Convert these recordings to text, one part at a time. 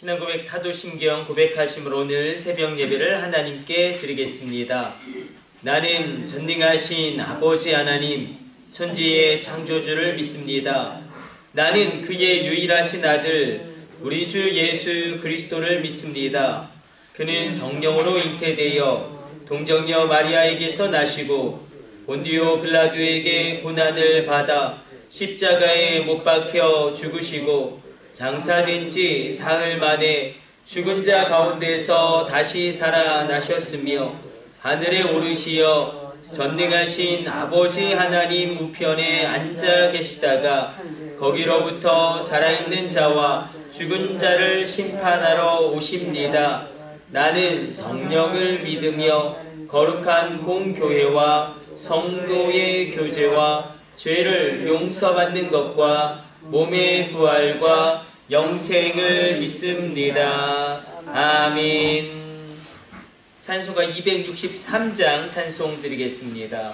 신앙고백 사도신경 고백하심으로 오늘 새벽 예배를 하나님께 드리겠습니다. 나는 전능하신 아버지 하나님, 천지의 창조주를 믿습니다. 나는 그의 유일하신 아들 우리 주 예수 그리스도를 믿습니다. 그는 성령으로 잉태되어 동정녀 마리아에게서 나시고 본디오 빌라도에게 고난을 받아 십자가에 못 박혀 죽으시고 장사된 지 사흘 만에 죽은 자 가운데서 다시 살아나셨으며 하늘에 오르시어 전능하신 아버지 하나님 우편에 앉아 계시다가 거기로부터 살아있는 자와 죽은 자를 심판하러 오십니다. 나는 성령을 믿으며 거룩한 공교회와 성도의 교제와 죄를 용서받는 것과 몸의 부활과 영생을 믿습니다. 아멘. 찬송가 263장 찬송 드리겠습니다.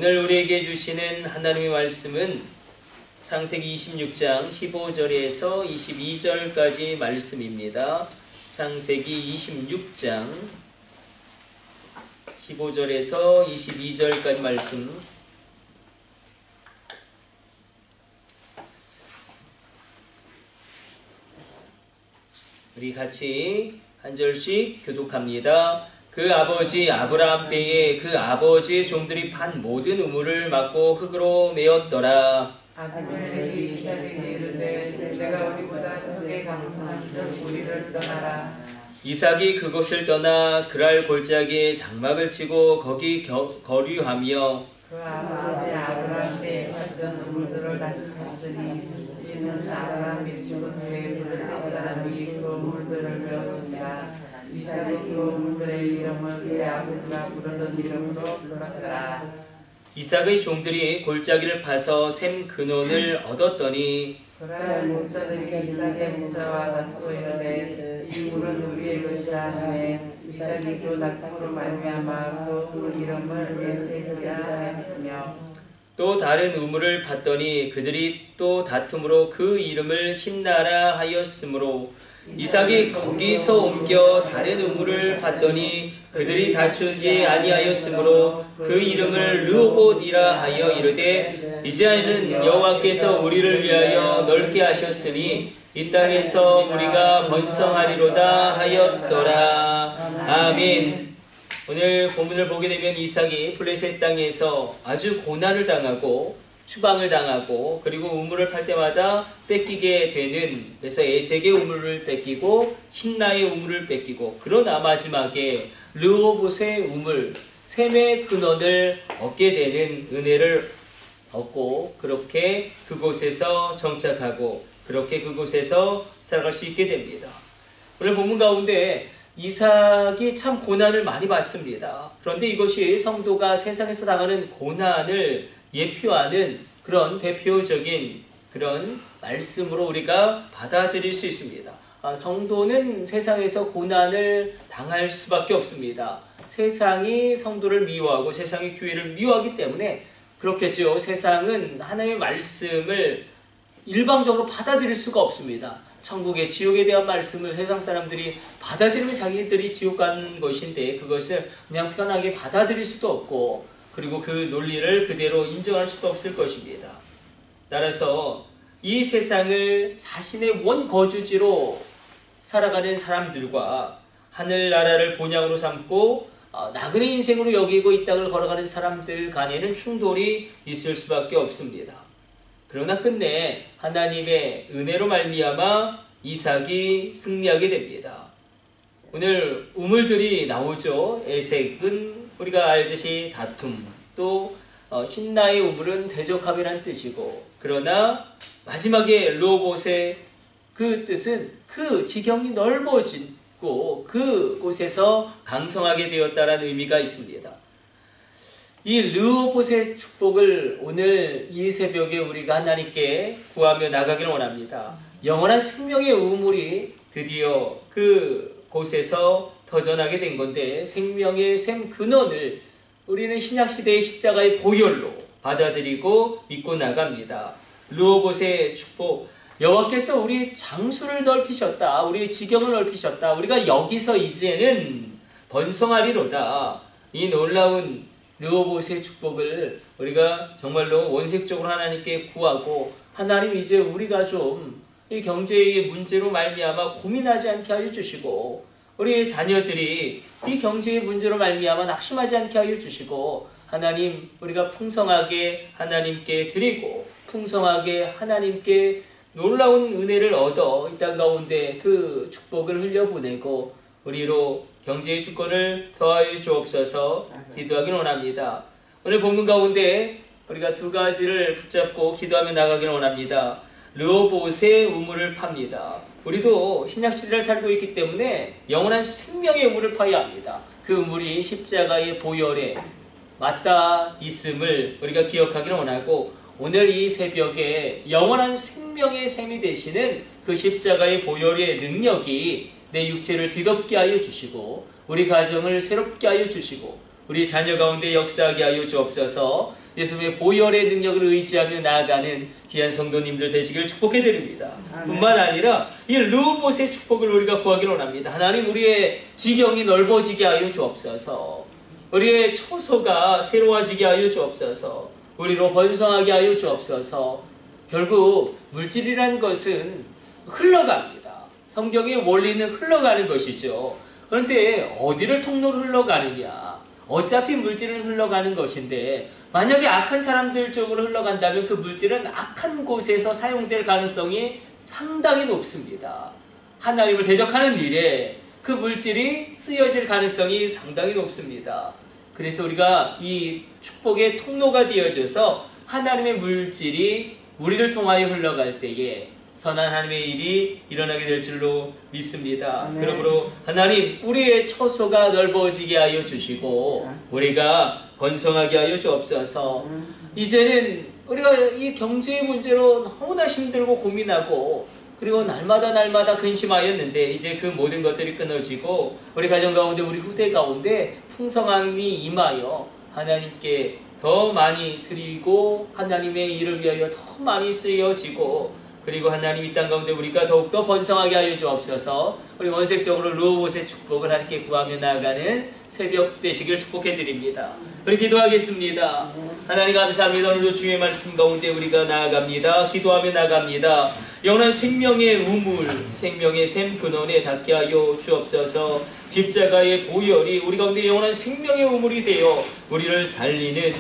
오늘 우리에게 주시는 하나님의 말씀은 창세기 26장 15절에서 22절까지 말씀입니다. 창세기 26장 15절에서 22절까지 말씀. 우리 같이 한 절씩 교독합니다. 그 아버지 아브라함 때에 그 아버지의 종들이 판 모든 우물을 막고 흙으로 메었더라. 아비멜렉이 이삭에게 이르되 내가 우리보다 크게 강성한 우리를 떠나라. 이삭이 그곳을 떠나 그랄 골짜기에 장막을 치고 거기 거류하며 그 아버지 아브라함 때에 봤던 우물들을 다스렸으니 이는 아브라함이 죽은 후에 블레셋 사람이 그 우물들을 메웠습니다. 이삭이 그 우물들의 이름을 그의 아버지가 부르던 이름으로 불렀더라. 이삭의 종들이 골짜기를 파서 샘 근원을 얻었더니 그러나 목자들이 이삭의 목자와 다투고 이르되 이 물은 우리의 것이라 하매 이삭이 그 다툼으로 말미암아 그 물 이름을 에셀이라 했으며 또 다른 우물을 팠더니 그들이 또 다툼으로 그 이름을 신나라 하였으므로 이삭이 거기서 옮겨 다른 우물을 팠더니 그들이 다투지 아니하였으므로 그 이름을 르호봇이라 하여 이르되 이제는 여호와께서 우리를 위하여 넓게 하셨으니 이 땅에서 우리가 번성하리로다 하였더라. 아멘. 오늘 본문을 보게 되면 이삭이 블레셋 땅에서 아주 고난을 당하고 추방을 당하고 그리고 우물을 팔 때마다 뺏기게 되는, 그래서 에색의 우물을 뺏기고 신나의 우물을 뺏기고, 그러나 마지막에 르호봇의 우물 샘의 근원을 얻게 되는 은혜를 얻고 그렇게 그곳에서 정착하고 그렇게 그곳에서 살아갈 수 있게 됩니다. 오늘 본문 가운데 이삭이 참 고난을 많이 받습니다. 그런데 이것이 성도가 세상에서 당하는 고난을 예표하는 그런 대표적인 그런 말씀으로 우리가 받아들일 수 있습니다. 성도는 세상에서 고난을 당할 수밖에 없습니다. 세상이 성도를 미워하고 세상이 교회를 미워하기 때문에 그렇겠죠. 세상은 하나님의 말씀을 일방적으로 받아들일 수가 없습니다. 천국의 지옥에 대한 말씀을 세상 사람들이 받아들이면 자기들이 지옥 가는 것인데 그것을 그냥 편하게 받아들일 수도 없고 그리고 그 논리를 그대로 인정할 수도 없을 것입니다. 따라서 이 세상을 자신의 원거주지로 살아가는 사람들과 하늘나라를 본향으로 삼고 나그네 인생으로 여기고 이 땅을 걸어가는 사람들 간에는 충돌이 있을 수밖에 없습니다. 그러나 끝내 하나님의 은혜로 말미암아 이삭이 승리하게 됩니다. 오늘 우물들이 나오죠. 에색은 우리가 알듯이 다툼, 또 신나의 우물은 대적함이란 뜻이고, 그러나 마지막에 르호봇의 그 뜻은 그 지경이 넓어지고 그곳에서 강성하게 되었다는 의미가 있습니다. 이 르호봇의 축복을 오늘 이 새벽에 우리가 하나님께 구하며 나가기를 원합니다. 영원한 생명의 우물이 드디어 그 곳에서 터져나게 된 건데, 생명의 샘 근원을 우리는 신약시대의 십자가의 보혈로 받아들이고 믿고 나갑니다. 르호봇의 축복, 여호와께서 우리 장소를 넓히셨다. 우리의 지경을 넓히셨다. 우리가 여기서 이제는 번성하리로다. 이 놀라운 르호봇의 축복을 우리가 정말로 원색적으로 하나님께 구하고, 하나님 이제 우리가 좀 이 경제의 문제로 말미암아 고민하지 않게 하여 주시고, 우리의 자녀들이 이 경제의 문제로 말미암아 낙심하지 않게 하여 주시고, 하나님 우리가 풍성하게 하나님께 드리고 풍성하게 하나님께 놀라운 은혜를 얻어 이 땅 가운데 그 축복을 흘려보내고 우리로 경제의 주권을 더하여 주옵소서 기도하기를 원합니다. 오늘 본문 가운데 우리가 두 가지를 붙잡고 기도하며 나가기를 원합니다. 르호봇의 우물을 팝니다. 우리도 신약시대를 살고 있기 때문에 영원한 생명의 우물을 파야 합니다. 그 우물이 십자가의 보혈에 맞닿아 있음을 우리가 기억하기를 원하고, 오늘 이 새벽에 영원한 생명의 샘이 되시는 그 십자가의 보혈의 능력이 내 육체를 뒤덮게 하여 주시고 우리 가정을 새롭게 하여 주시고 우리 자녀 가운데 역사하게 하여 주옵소서. 예수님의 보혈의 능력을 의지하며 나아가는 귀한 성도님들 되시길 축복해 드립니다. 뿐만 아니라 이 르호봇의 축복을 우리가 구하기를 원합니다. 하나님 우리의 지경이 넓어지게 하여 주옵소서. 우리의 처소가 새로워지게 하여 주옵소서. 우리로 번성하게 하여 주옵소서. 결국 물질이란 것은 흘러갑니다. 성경의 원리는 흘러가는 것이죠. 그런데 어디를 통로로 흘러가느냐, 어차피 물질은 흘러가는 것인데 만약에 악한 사람들 쪽으로 흘러간다면 그 물질은 악한 곳에서 사용될 가능성이 상당히 높습니다. 하나님을 대적하는 일에 그 물질이 쓰여질 가능성이 상당히 높습니다. 그래서 우리가 이 축복의 통로가 되어져서 하나님의 물질이 우리를 통하여 흘러갈 때에 선한 하나님의 일이 일어나게 될 줄로 믿습니다. 그러므로 하나님 우리의 처소가 넓어지게 하여 주시고 우리가 번성하게 하여 주옵소서. 이제는 우리가 이 경제의 문제로 너무나 힘들고 고민하고 그리고 날마다 근심하였는데 이제 그 모든 것들이 끊어지고 우리 가정 가운데 우리 후대 가운데 풍성함이 임하여 하나님께 더 많이 드리고 하나님의 일을 위하여 더 많이 쓰여지고 그리고 하나님 이 땅 가운데 우리가 더욱더 번성하게 하여 주옵소서. 우리 원색적으로 르호봇의 축복을 하나님께 구하며 나아가는 새벽 되시길 축복해드립니다. 우리 기도하겠습니다. 하나님 감사합니다. 오늘도 주의 말씀 가운데 우리가 나아갑니다. 기도하며 나아갑니다. 영원한 생명의 우물, 생명의 샘 근원에 닿게 하여 주옵소서. 십자가의 보혈이 우리 가운데 영원한 생명의 우물이 되어 우리를 살리는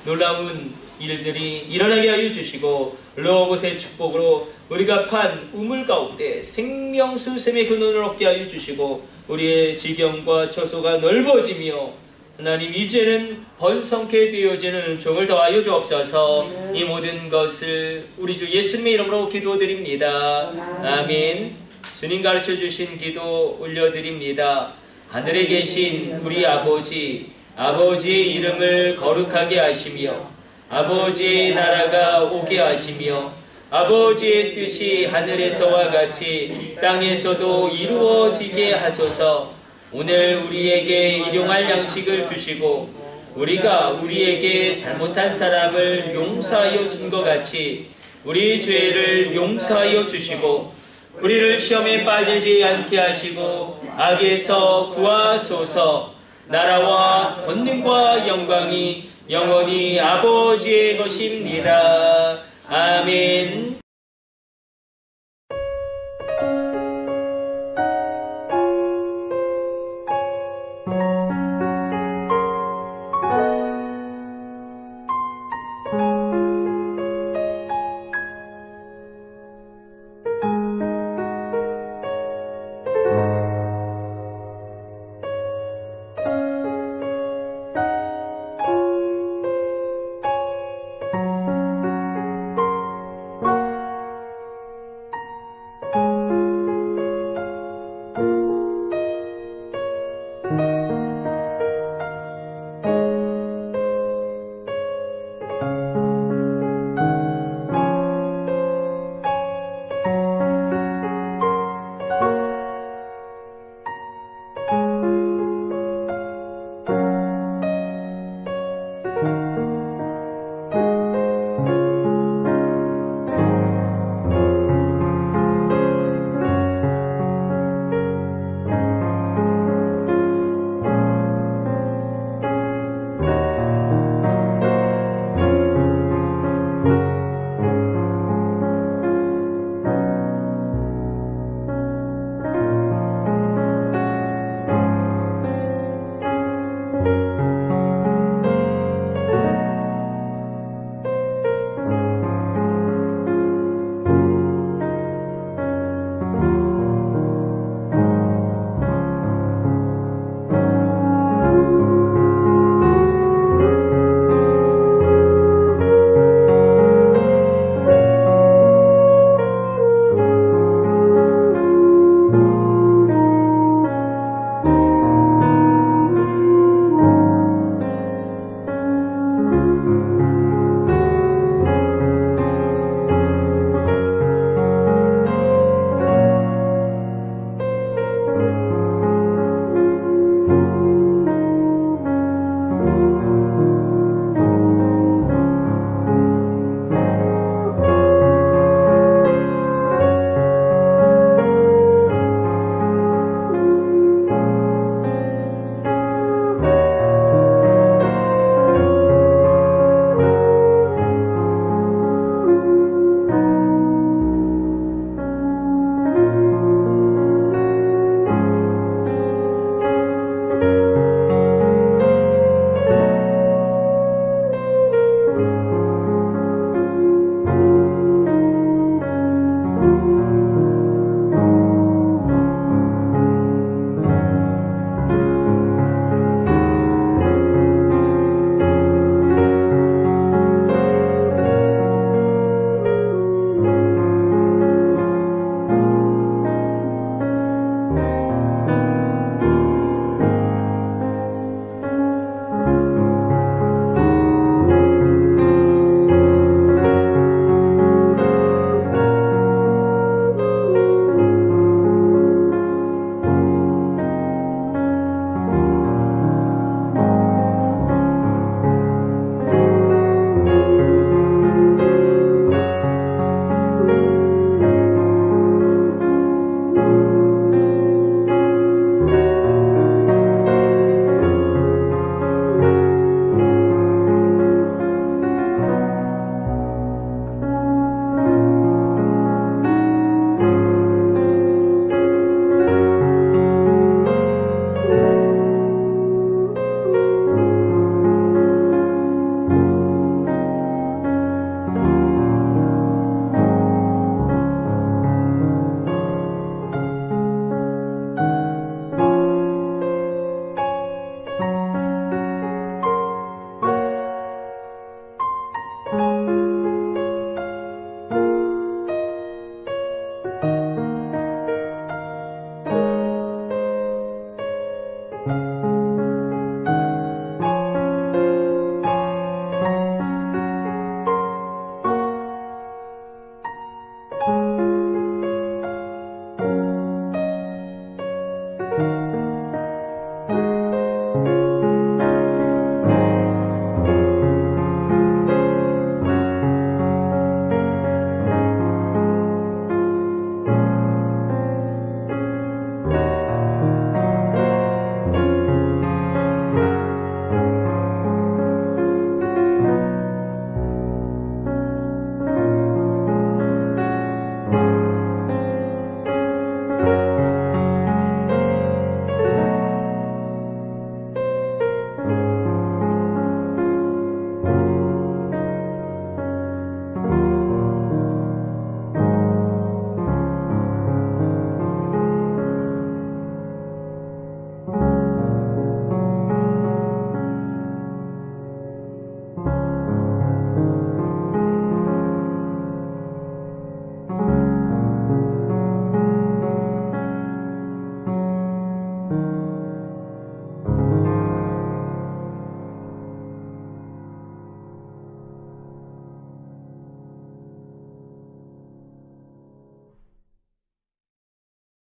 놀라운 일들이 일어나게 하여 주시고 르호봇의 축복으로 우리가 판 우물 가운데 생명수 샘의 근원을 얻게 하여 주시고 우리의 지경과 처소가 넓어지며 하나님 이제는 번성케 되어지는 은총을 더하여 주옵소서. 이 모든 것을 우리 주 예수님의 이름으로 기도드립니다. 아멘. 주님 가르쳐 주신 기도 올려드립니다. 하늘에 계신 우리 아버지, 아버지의 이름을 거룩하게 하시며 아버지의 나라가 오게 하시며 아버지의 뜻이 하늘에서와 같이 땅에서도 이루어지게 하소서. 오늘 우리에게 일용할 양식을 주시고 우리가 우리에게 잘못한 사람을 용서하여 준 것 같이 우리 죄를 용서하여 주시고 우리를 시험에 빠지지 않게 하시고 악에서 구하소서. 나라와 권능과 영광이 영원히 아버지의 것입니다. 아멘.